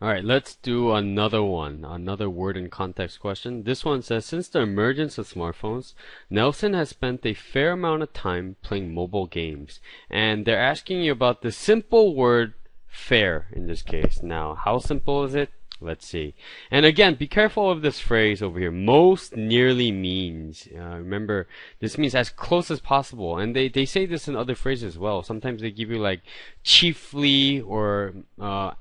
All right, let's do another one, another word and context question. This one says, since the emergence of smartphones, Nelson has spent a fair amount of time playing mobile games. And they're asking you about the simple word fair in this case. Now, how simple is it? Let's see. And again, be careful of this phrase over here. Most nearly means. Remember, this means as close as possible. And they say this in other phrases as well. Sometimes they give you like chiefly or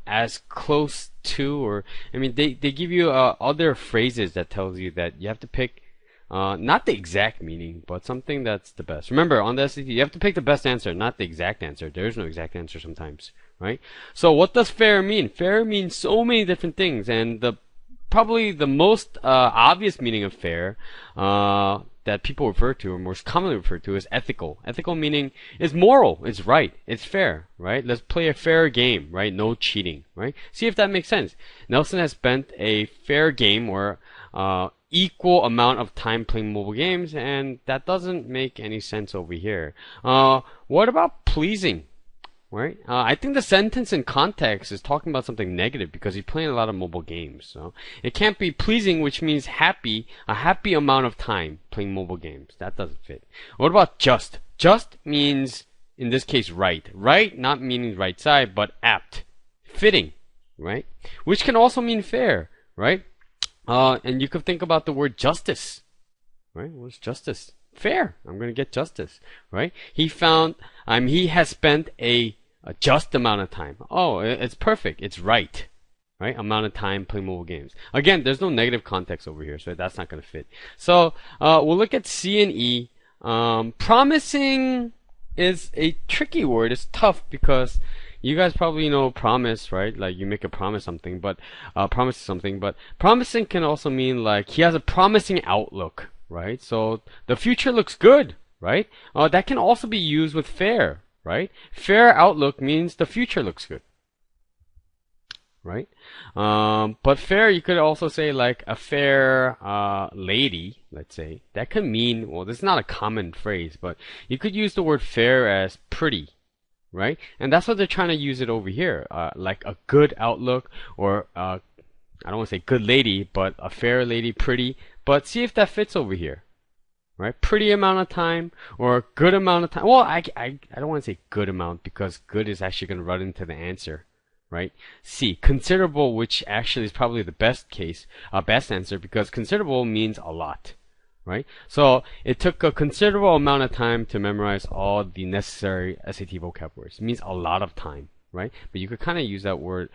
as close to, or I mean, they give you other phrases that tells you that you have to pick not the exact meaning, but something that's the best. Remember, on the SAT, you have to pick the best answer, not the exact answer. There is no exact answer sometimes, right? So what does fair mean? Fair means so many different things, and probably the most obvious meaning of fair that people refer to, or most commonly referred to, is ethical. Ethical meaning is moral, it's right, it's fair, right? Let's play a fair game, right? No cheating, right? See if that makes sense. Nelson has spent a fair game, or equal amount of time playing mobile games, and that doesn't make any sense over here. What about pleasing? Right? I think the sentence in context is talking about something negative because he's playing a lot of mobile games. So it can't be pleasing, which means happy, a happy amount of time playing mobile games. That doesn't fit. What about just? Just means, in this case, right. Right, not meaning right side, but apt. Fitting, right? Which can also mean fair, right? And you could think about the word justice, right? What's justice? Fair. I'm going to get justice, right? He has spent a just amount of time. Oh, it's perfect. It's right, right? Amount of time playing mobile games. Again, there's no negative context over here, so that's not going to fit. So, we'll look at C and E. Promising is a tricky word. It's tough because you guys probably know promise, right? Like you make a promise something, but promising can also mean like he has a promising outlook, right? So the future looks good, right? That can also be used with fair, right? Fair outlook means the future looks good, right? But fair, you could also say like a fair lady, let's say. That could mean, well, this is not a common phrase, but you could use the word fair as pretty, right? And that's what they're trying to use it over here, like a good outlook, or I don't want to say good lady, but a fair lady, pretty. But see if that fits over here, right? Pretty amount of time, or good amount of time. Well, I don't want to say good amount because good is actually going to run into the answer, right? C, considerable, which actually is probably the best answer, because considerable means a lot, right? So it took a considerable amount of time to memorize all the necessary SAT vocab words. It means a lot of time, right? But you could kind of use that word,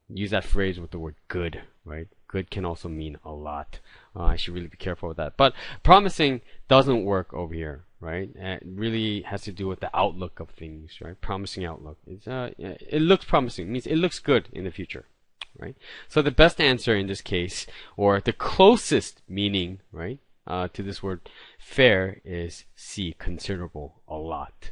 use that phrase with the word good, right? Good can also mean a lot. I should really be careful with that. But promising doesn't work over here, right? It really has to do with the outlook of things, right? Promising outlook. It looks promising. It means it looks good in the future, right? So the best answer in this case, or the closest meaning, right, to this word fair is C, considerable, a lot.